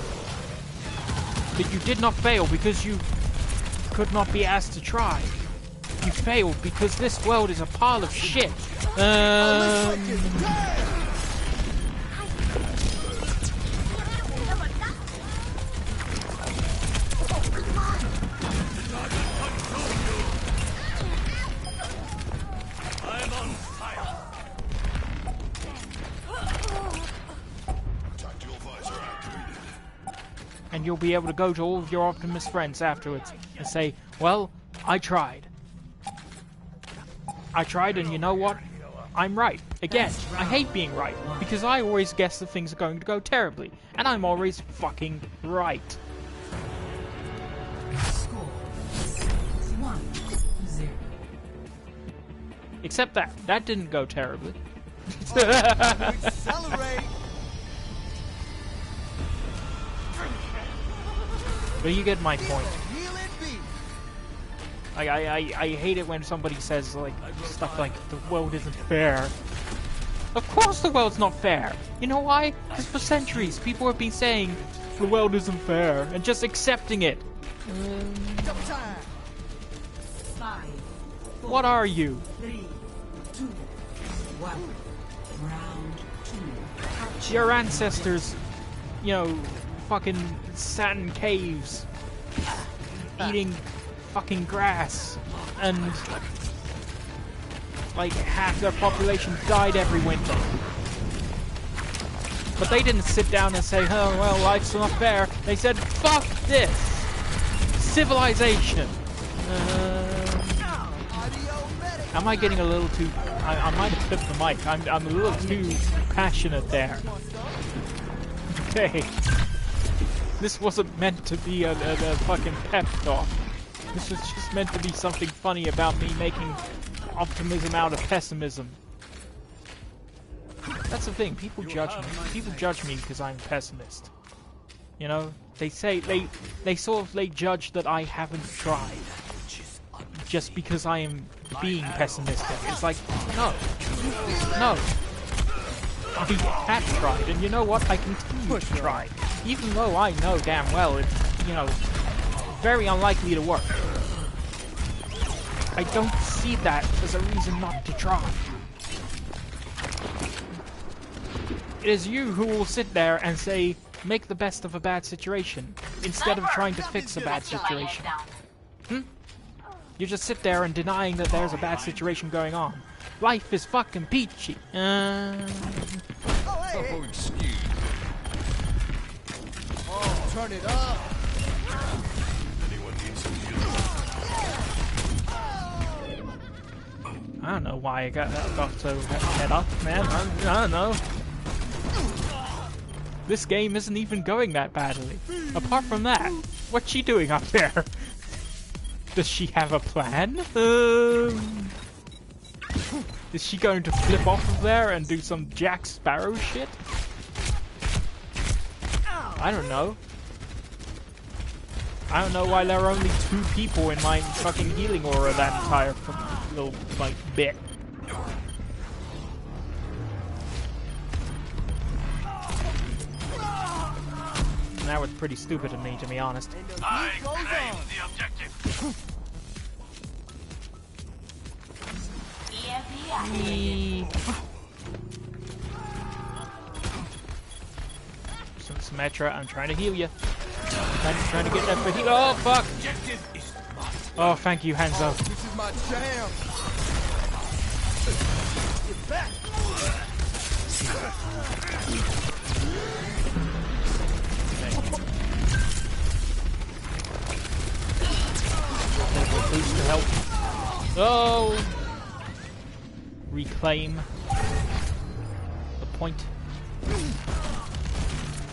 that you did not fail because you could not be asked to try. You failed because this world is a pile of shit. And you'll be able to go to all of your Optimus friends afterwards and say, well, I tried. I tried, and you know what? I'm right. Again, I hate being right, because I always guess that things are going to go terribly, and I'm always fucking right. Score 1-0. Except that didn't go terribly. Accelerate. But you get my point. Wheel it be. I hate it when somebody says like stuff like the world isn't fair. Of course the world's not fair. You know why? Because for centuries people have been saying the world isn't fair and just accepting it. Double time. 5, 4, What are you? 3, 2, 1. Round 2. Your ancestors, you know, fucking sat in caves, eating fucking grass, and like half their population died every winter. But they didn't sit down and say, oh well, life's not fair. They said, fuck this! Civilization! Am I getting a little too... I might have flipped the mic. I'm a little too passionate there. Okay. This wasn't meant to be a fucking pep talk. This was just meant to be something funny about me making optimism out of pessimism. That's the thing. People judge me. People judge me because I'm a pessimist. You know? They say... They judge that I haven't tried. Just because I am being pessimistic. It's like, no. No. I have tried, and you know what? I continue to try. Even though I know damn well it's, you know, very unlikely to work. I don't see that as a reason not to try. It is you who will sit there and say, make the best of a bad situation, instead of trying to fix a bad situation. You just sit there and denying that there's a bad situation going on. Life is fucking peachy. Oh, excuse. Oh, turn it up. Anyone need some healing? I don't know why I got so head up, man. I don't know. This game isn't even going that badly. Apart from that, what's she doing up there? Does she have a plan? Is she going to flip off of there and do some Jack Sparrow shit? I don't know. I don't know why there are only 2 people in my fucking healing aura that entire little, like, bit. That was pretty stupid of me, to be honest. I claim the objective. Symmetra, I'm trying to heal you. I'm trying to get that for heal. Oh, fuck! Oh, thank you, Hanzo. This is my jam. Get back. Boost to help. Oh! Reclaim the point.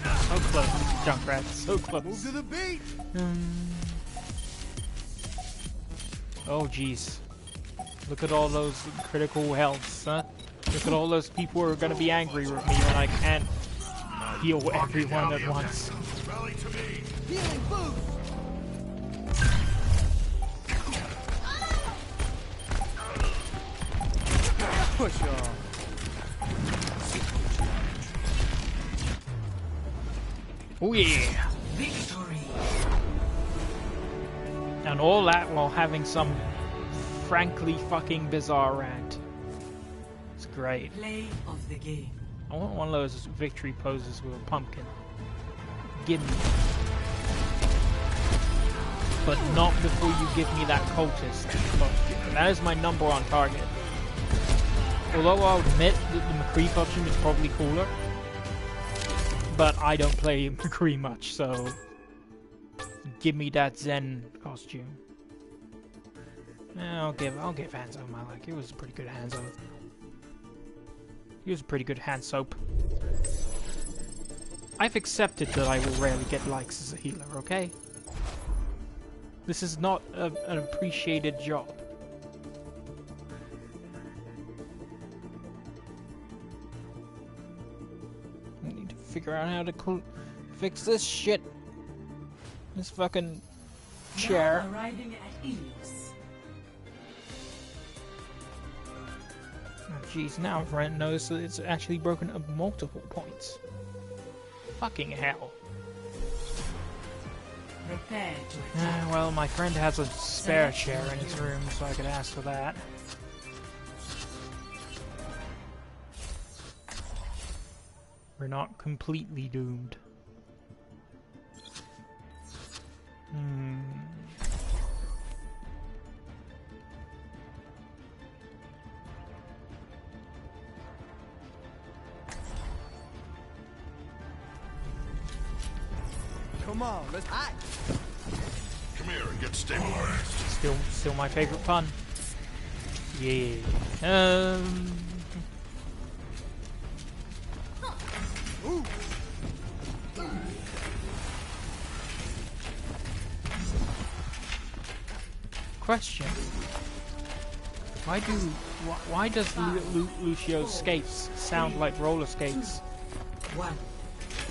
So close, Junkrat. So close. Move to the beat. Oh, jeez. Look at all those critical healths, huh? Look at all those people who are going to be angry with me when I can't heal everyone at once. Healing boost. Push on. Oh yeah! Victory. And all that while having some frankly fucking bizarre rant. It's great. Play of the game. I want one of those victory poses with a pumpkin. Gimme. But not before you give me that cultist. Look, that is my #1 target. Although I'll admit that the McCree option is probably cooler. But I don't play McCree much, so give me that Zen costume. I'll give Hanzo my like. He was a pretty good Hanzo. He was a pretty good hand soap. I've accepted that I will rarely get likes as a healer, okay? This is not an appreciated job. I need to figure out how to fix this shit. This fucking chair. Now arriving at Ilios. Oh, jeez, now I've noticed that it's actually broken up multiple points. Fucking hell. Prepare to attack. Well, my friend has a spare chair in his room, so I could ask for that. We're not completely doomed. Come on, let's hide. Come here and get stabilized. Still my favorite pun. Yeah. Question. Why does Lucio's skates sound like roller skates?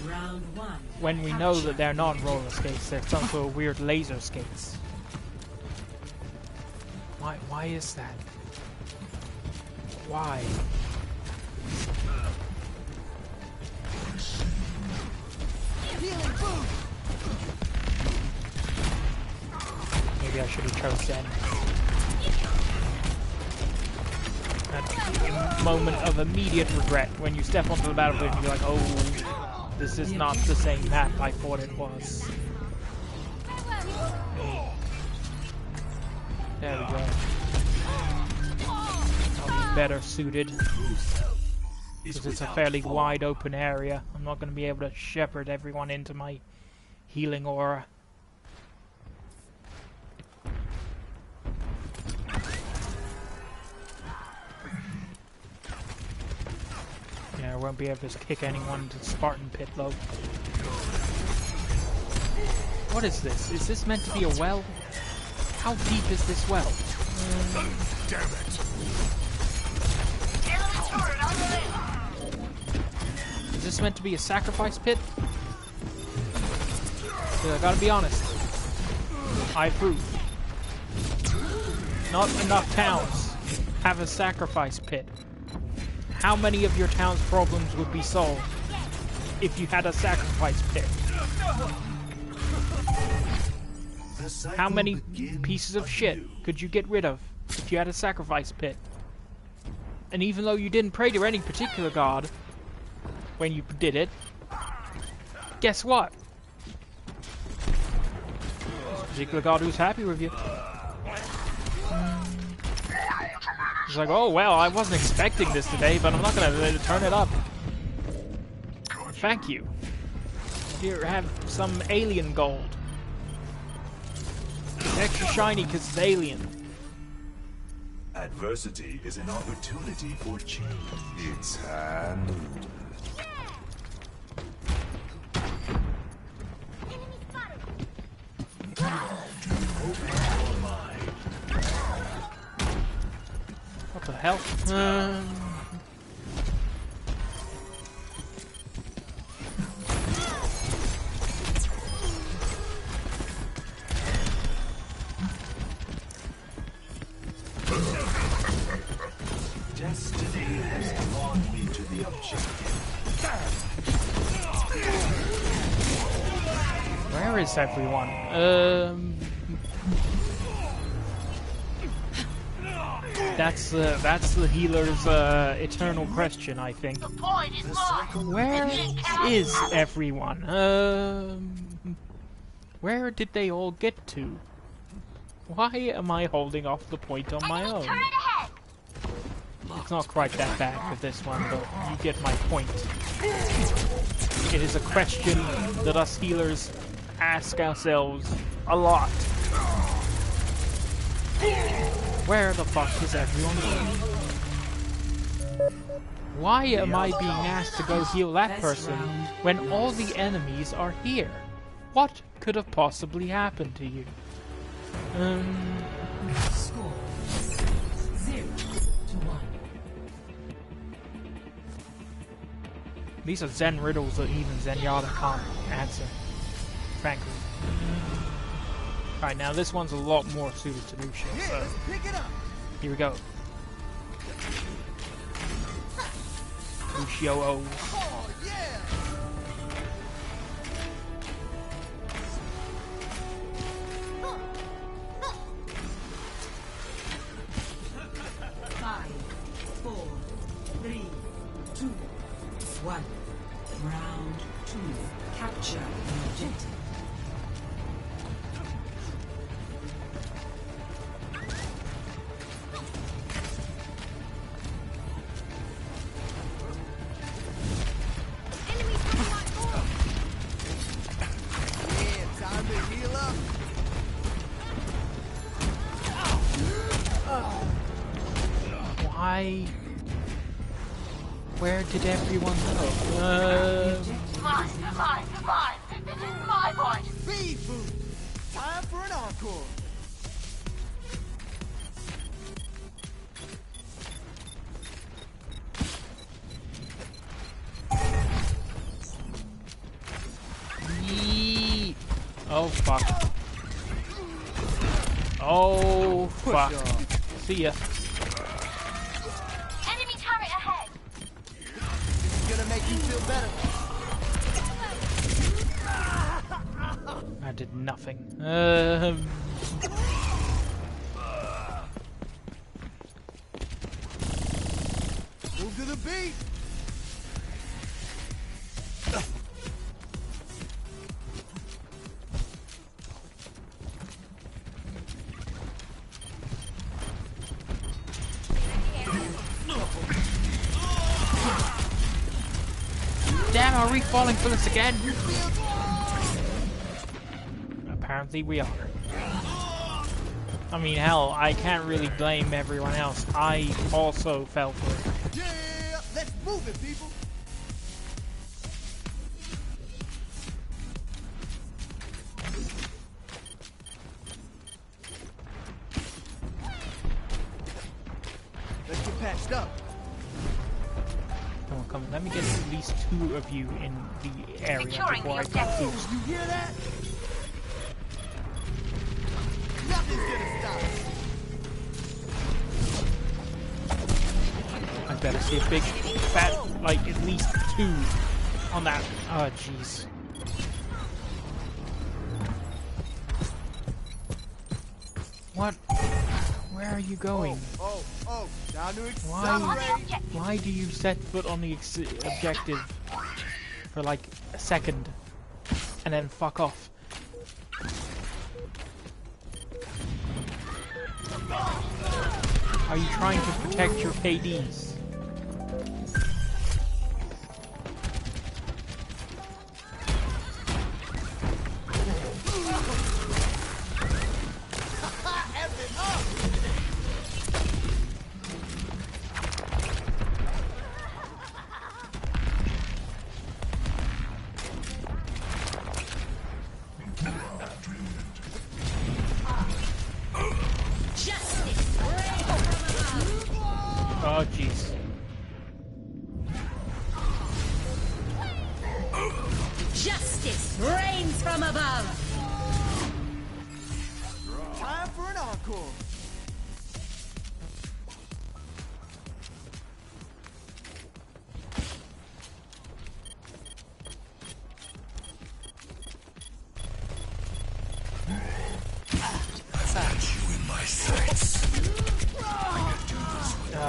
Round 1. When we know that they're not roller skates, they're some sort of weird laser skates. Why is that? Why? Healing food. Maybe I should have chose Zen. That moment of immediate regret when you step onto the battlefield and you're like, oh, this is not the same map I thought it was. There we go. I'll be better suited. Because it's a fairly wide open area. I'm not going to be able to shepherd everyone into my healing aura. Yeah, I won't be able to kick anyone to Spartan Pit though. What is this? Is this meant to be a well? How deep is this well? Damn it! Is this meant to be a sacrifice pit? I gotta be honest. I approve. Not enough towns have a sacrifice pit. How many of your town's problems would be solved if you had a sacrifice pit? How many pieces of shit could you get rid of if you had a sacrifice pit? And even though you didn't pray to any particular god when you did it, guess what? There's a particular god who's happy with you. He's like, oh well, I wasn't expecting this today, but I'm not gonna turn it up. Thank you. Here, have some alien gold. It's extra shiny because it's alien. Adversity is an opportunity for change. It's hand. What the hell? Destiny has drawn me to the objective. Where is everyone? That's the healer's eternal question, I think. Where is everyone? Where did they all get to? Why am I holding off the point on my own? It's not quite that bad with this one, but you get my point. It is a question that us healers ask ourselves a lot. Where the fuck is everyone going? Why am I being asked to go heal that person when all the enemies are here? What could have possibly happened to you? Score 0-1. These are Zen riddles that even Zenyatta can't answer, frankly. Alright, now this one's a lot more suited to Lucio, so Pick it up. here we go. Lucio. Oh, yeah! Five, four, three, two, one. Round two. Capture the objective. Yeah, time to heal up. Why? Where did everyone go? Mine. This is my point. Speed boost. Time for an encore. Yee. Oh fuck. Oh fuck. See ya. Enemy turret ahead. This is gonna make you feel better. I did nothing. Move to the beat. Damn, are we falling for this again? Apparently we are. I mean, hell, I can't really blame everyone else. I also fell for it. Yeah, let's move it, people. Let's get patched up. Come on, come on. Let me get at least 2 of you in the area Securing before I the get objective. boost. You hear that? Nothing's gonna stop us. I better see a big, fat, like, at least 2 on that. Oh, jeez. What? Where are you going? Oh, time to Why? accelerate. Why do you set foot on the objective for like a second and then fuck off? Are you trying to protect your KDs? Oh jeez. Justice reigns from above. Time for an encore.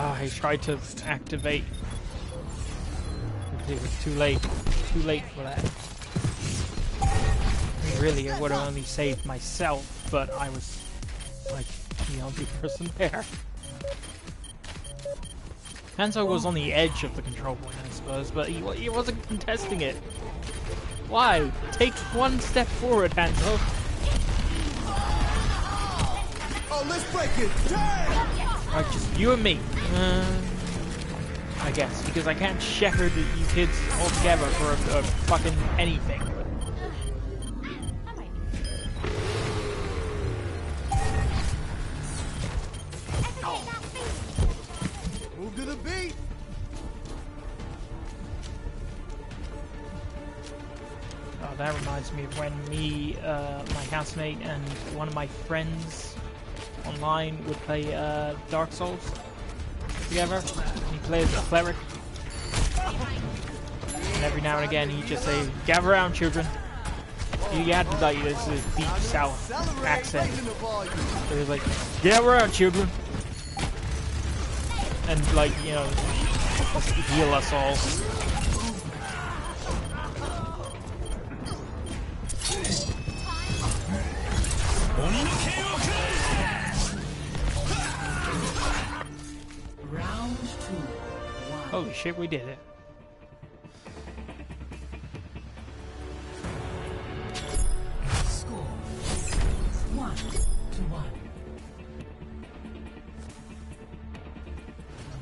I tried to activate. It was too late. Too late for that. I mean, really, it would have only saved myself, but I was like the only person there. Hanzo was on the edge of the control point, I suppose, but he wasn't contesting it. Why? Take one step forward, Hanzo. Oh, let's break it. Damn! Right, just you and me. I guess, because I can't shepherd you kids all together for a fucking anything. Move to the beat. Oh, that reminds me of when me, my housemate, and one of my friends online would play Dark Souls together. He plays a cleric. And every now and again he'd just say, "Gather around, children." He had like this deep south accent. So he was like, "Gather around, children." And like, you know, just heal us all. Round 2. Holy shit, we did it. Score 1-1.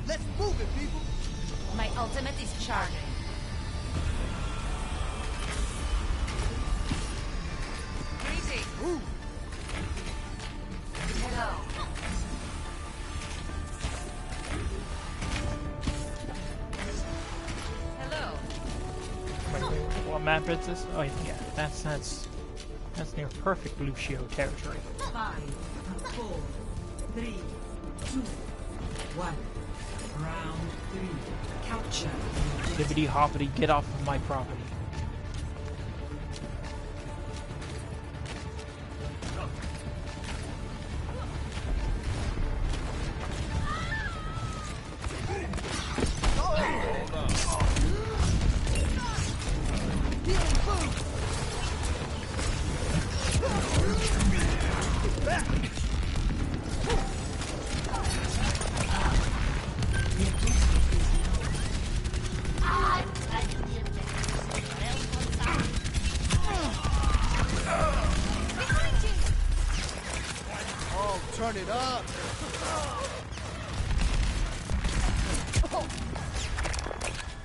Let's move it, people. My ultimate is charging. Ooh. Wait, what map is this? Oh yeah, that's near perfect Lucio territory. 5, 4, 3, 2, 1. Round 3. Capture. Hippity hoppity, get off of my property. Oh, turn it up.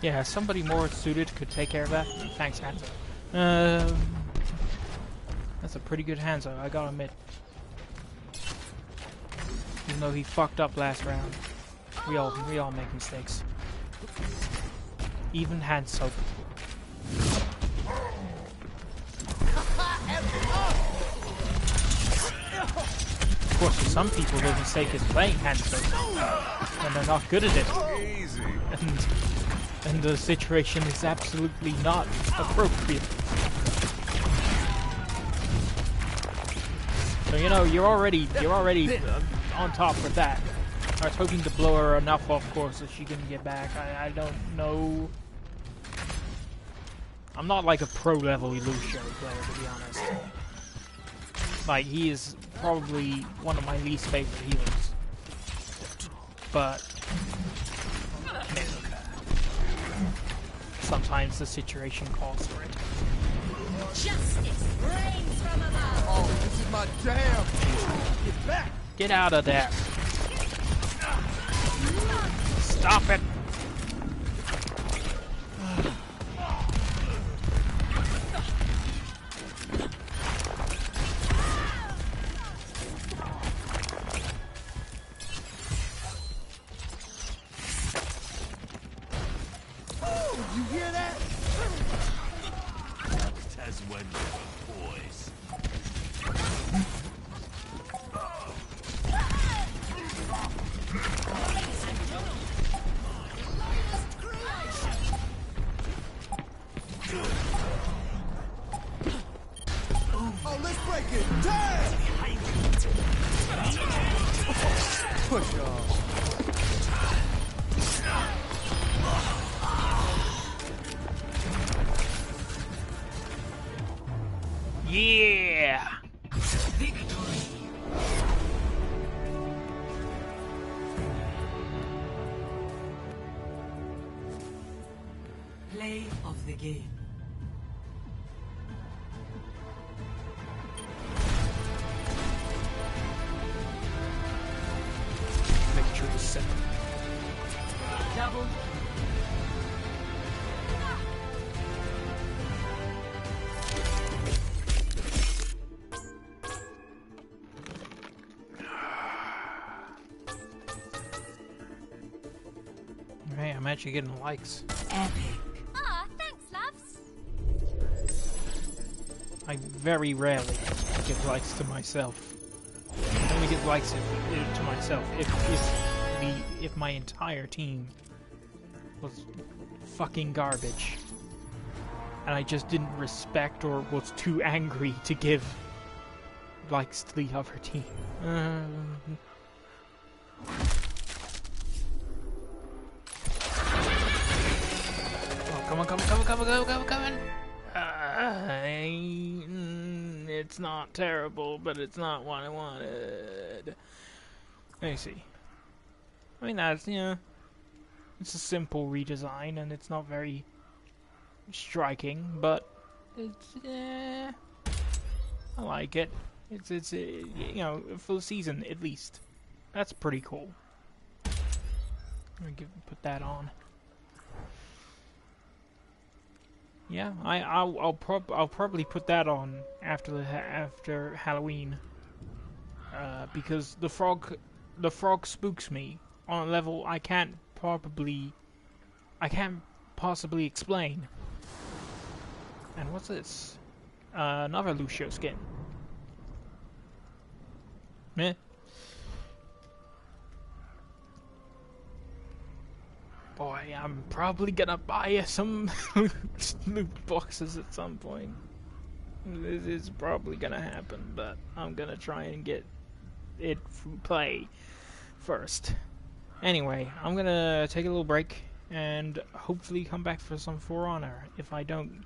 Yeah, somebody more suited could take care of that. Thanks, Hanzo. That's a pretty good Hanzo, I gotta admit. Even though he fucked up last round. We all make mistakes. Even Hanzo. Of course, for some people, the mistake is playing Hanzo, and they're not good at it. Easy. And the situation is absolutely not appropriate. So you know, you're already on top with that. I was hoping to blow her enough off course so she can get back. I don't know. I'm not like a pro level Lucio player, to be honest. Like, he is probably one of my least favorite healers. But sometimes the situation calls for it. Justice reigns from above. Oh, this is my jam. Get back. Get out of there. Stop it. You hear that? As when boys. Oh, let's break it. Damn! Push off. Yeah! Victory. Play of the game. Victory is set. Double. Hey, I'm actually getting likes. Epic. Ah, thanks, loves. I very rarely give likes to myself. I only give likes to myself if my entire team was fucking garbage. and I just didn't respect or was too angry to give likes to the other team. Oh, come on, come on, come on, come on, come on, come on, come on! It's not terrible, but it's not what I wanted. Let me see. I mean, that's, you know, it's a simple redesign, and it's not very striking, but it's, I like it. It's you know, for the season at least. That's pretty cool. I'm gonna put that on. Yeah, I'll probably put that on after Halloween, because the frog spooks me on a level I can't possibly explain. And what's this? Another Lucio skin. Meh. Boy, I'm probably gonna buy some loot boxes at some point. This is probably gonna happen, but I'm gonna try and get it play first. Anyway, I'm gonna take a little break and hopefully come back for some For Honor. If I don't,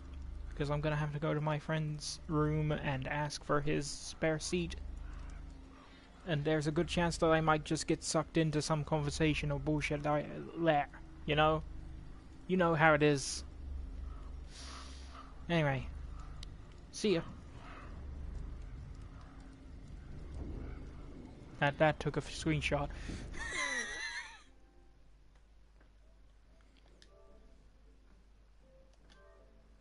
because I'm gonna have to go to my friend's room and ask for his spare seat. And there's a good chance that I might just get sucked into some conversation or bullshit there. You know? You know how it is. Anyway. See ya. That took a screenshot.